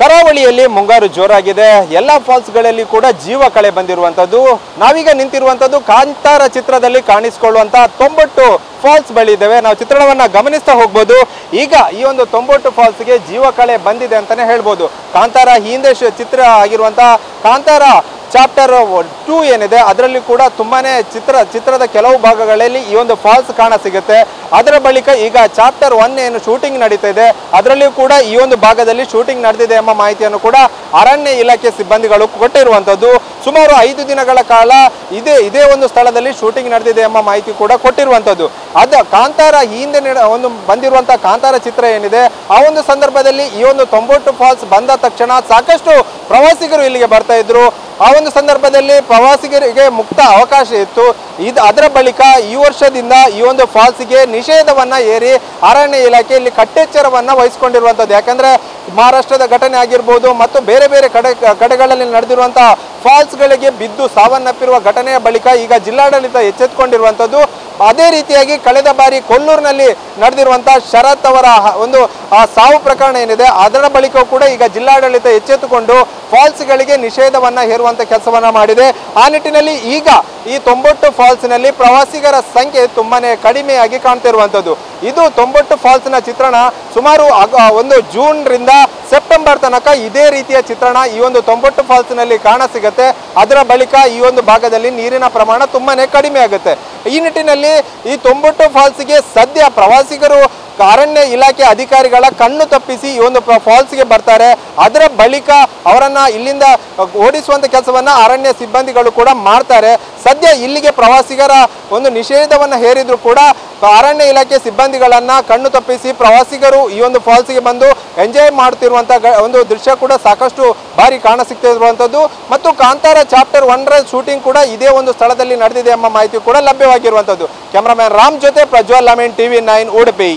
ಕರಾವಳಿಯಲ್ಲಿ ಮುಂಗಾರು ಜೋರಾಗಿದೆ. ಎಲ್ಲ ಫಾಲ್ಸ್ಗಳಲ್ಲಿ ಕೂಡ ಜೀವ ಕಳೆ ಬಂದಿರುವಂತದ್ದು. ನಾವೀಗ ನಿಂತಿರುವಂತದ್ದು ಕಾಂತಾರ ಚಿತ್ರದಲ್ಲಿ ಕಾಣಿಸಿಕೊಳ್ಳುವಂತ ತೊಂಬಟ್ಟು ಫಾಲ್ಸ್ ಬಳಿ ಇದ್ದೇವೆ. ನಾವು ಚಿತ್ರಣವನ್ನ ಗಮನಿಸ್ತಾ ಹೋಗ್ಬೋದು. ಈಗ ಈ ಒಂದು ತೊಂಬಟ್ಟು ಫಾಲ್ಸ್ಗೆ ಜೀವ ಕಳೆ ಬಂದಿದೆ ಅಂತಾನೆ ಹೇಳ್ಬೋದು. ಕಾಂತಾರ ಹಿಂದೆ ಚಿತ್ರ ಆಗಿರುವಂತ ಕಾಂತಾರ ಚಾಪ್ಟರ್ 2 ಏನಿದೆ ಅದರಲ್ಲಿ ಕೂಡ ತುಂಬಾನೇ ಚಿತ್ರದ ಕೆಲವು ಭಾಗಗಳಲ್ಲಿ ಈ ಒಂದು ಫಾಲ್ಸ್ ಕಾಣ ಸಿಗುತ್ತೆ. ಅದರ ಬಳಿಕ ಈಗ ಚಾಪ್ಟರ್ 1 ಏನು ಶೂಟಿಂಗ್ ನಡೀತಾ ಇದೆ ಅದರಲ್ಲಿ ಕೂಡ ಈ ಒಂದು ಭಾಗದಲ್ಲಿ ಶೂಟಿಂಗ್ ನಡೆದಿದೆ ಎಂಬ ಮಾಹಿತಿಯನ್ನು ಕೂಡ ಅರಣ್ಯ ಇಲಾಖೆ ಸಿಬ್ಬಂದಿಗಳು ಕೊಟ್ಟಿರುವಂತದ್ದು. ಸುಮಾರು 5 ದಿನಗಳ ಕಾಲ ಇದೇ ಒಂದು ಸ್ಥಳದಲ್ಲಿ ಶೂಟಿಂಗ್ ನಡೆದಿದೆ ಎಂಬ ಮಾಹಿತಿ ಕೂಡ ಕೊಟ್ಟಿರುವಂತದ್ದು. ಕಾಂತಾರ ಹಿಂದೆ ಒಂದು ಬಂದಿರುವಂತಹ ಕಾಂತಾರ ಚಿತ್ರ ಏನಿದೆ ಆ ಒಂದು ಸಂದರ್ಭದಲ್ಲಿ ಈ ಒಂದು ತೊಂಬಟ್ಟು ಫಾಲ್ಸ್ ಬಂದ ತಕ್ಷಣ ಸಾಕಷ್ಟು ಪ್ರವಾಸಿಗರು ಇಲ್ಲಿಗೆ ಬರ್ತಾ ಇದ್ರು. ಆ ಒಂದು ಸಂದರ್ಭದಲ್ಲಿ ಪ್ರವಾಸಿಗರಿಗೆ ಮುಕ್ತ ಅವಕಾಶ ಇತ್ತು. ಅದರ ಬಳಿಕ ಈ ವರ್ಷದಿಂದ ಈ ಒಂದು ಫಾಲ್ಸ್ಗೆ ನಿಷೇಧವನ್ನ ಏರಿ ಅರಣ್ಯ ಇಲಾಖೆ ಇಲ್ಲಿ ಕಟ್ಟೆಚ್ಚರವನ್ನ ವಹಿಸಿಕೊಂಡಿರುವಂತದ್ದು. ಯಾಕಂದ್ರೆ ಮಹಾರಾಷ್ಟ್ರದ ಘಟನೆ ಆಗಿರ್ಬೋದು ಮತ್ತು ಬೇರೆ ಬೇರೆ ಕಡೆಗಳಲ್ಲಿ ನಡೆದಿರುವಂತಹ ಫಾಲ್ಸ್ಗಳಿಗೆ ಬಿದ್ದು ಸಾವನ್ನಪ್ಪಿರುವ ಘಟನೆಯ ಬಳಿಕ ಈಗ ಜಿಲ್ಲಾಡಳಿತ ಎಚ್ಚೆತ್ತುಕೊಂಡಿರುವಂತದ್ದು. ಅದೇ ರೀತಿಯಾಗಿ ಕಳೆದ ಬಾರಿ ಕೊಲ್ಲೂರಿನಲ್ಲಿ ನಡೆದಿರುವಂತಹ ಶರತ್ ಅವರ ಒಂದು ಸಾವು ಪ್ರಕರಣ ಏನಿದೆ ಅದರ ಬಳಿಕ ಕೂಡ ಈಗ ಜಿಲ್ಲಾಡಳಿತ ಎಚ್ಚೆತ್ತುಕೊಂಡು ಫಾಲ್ಸ್ಗಳಿಗೆ ನಿಷೇಧವನ್ನ ಹೇರುವಂತ ಕೆಲಸವನ್ನ ಮಾಡಿದೆ. ಆ ನಿಟ್ಟಿನಲ್ಲಿ ಈಗ ಈ ತೊಂಬಟ್ಟು ಫಾಲ್ಸ್ನಲ್ಲಿ ಪ್ರವಾಸಿಗರ ಸಂಖ್ಯೆ ತುಂಬಾನೇ ಕಡಿಮೆಯಾಗಿ ಕಾಣ್ತಿರುವಂತದ್ದು. ಇದು ತೊಂಬಟ್ಟು ಫಾಲ್ಸ್ನ ಚಿತ್ರಣ. ಸುಮಾರು ಒಂದು ಜೂನ್ ರಿಂದ ಸೆಪ್ಟೆಂಬರ್ ತನಕ ಇದೇ ರೀತಿಯ ಚಿತ್ರಣ ಈ ಒಂದು ತೊಂಬಟ್ಟು ಫಾಲ್ಸ್ನಲ್ಲಿ ಕಾಣ ಸಿಗುತ್ತೆ. ಅದರ ಬಳಿಕ ಈ ಒಂದು ಭಾಗದಲ್ಲಿ ನೀರಿನ ಪ್ರಮಾಣ ತುಂಬಾನೇ ಕಡಿಮೆ ಆಗುತ್ತೆ. ಈ ನಿಟ್ಟಿನಲ್ಲಿ ಈ ತೊಂಬಟ್ಟು ಫಾಲ್ಸ್ಗೆ ಸದ್ಯ ಪ್ರವಾಸಿಗರು ಅರಣ್ಯ ಇಲಾಖೆ ಅಧಿಕಾರಿಗಳ ಕಣ್ಣು ತಪ್ಪಿಸಿ ಈ ಒಂದು ಫಾಲ್ಸ್ಗೆ ಬರ್ತಾರೆ. ಅದರ ಬಳಿಕ ಅವರನ್ನ ಇಲ್ಲಿಂದ ಓಡಿಸುವಂತ ಕೆಲಸವನ್ನ ಅರಣ್ಯ ಸಿಬ್ಬಂದಿಗಳು ಕೂಡ ಮಾಡ್ತಾರೆ. ಸದ್ಯ ಇಲ್ಲಿಗೆ ಪ್ರವಾಸಿಗರ ಒಂದು ನಿಷೇಧವನ್ನ ಹೇರಿದ್ರು ಕೂಡ ಅರಣ್ಯ ಇಲಾಖೆ ಸಿಬ್ಬಂದಿಗಳನ್ನ ಕಣ್ಣು ತಪ್ಪಿಸಿ ಪ್ರವಾಸಿಗರು ಈ ಒಂದು ಫಾಲ್ಸ್ಗೆ ಬಂದು ಎಂಜಾಯ್ ಮಾಡ್ತಿರುವಂತಹ ಒಂದು ದೃಶ್ಯ ಕೂಡ ಸಾಕಷ್ಟು ಬಾರಿ ಕಾಣ ಸಿಗ್ತಿರುವಂತದ್ದು. ಮತ್ತು ಕಾಂತಾರ ಚಾಪ್ಟರ್ 1 ಶೂಟಿಂಗ್ ಕೂಡ ಇದೇ ಒಂದು ಸ್ಥಳದಲ್ಲಿ ನಡೆದಿದೆ ಎಂಬ ಮಾಹಿತಿ ಕೂಡ ಲಭ್ಯವಾಗಿರುವಂತದ್ದು. ಕ್ಯಾಮರಾಮನ್ ರಾಮ್ ಜೊತೆ ಪ್ರಜ್ವಲ್ ಲಾಮೇನ್, TV9 ಉಡುಪಿ.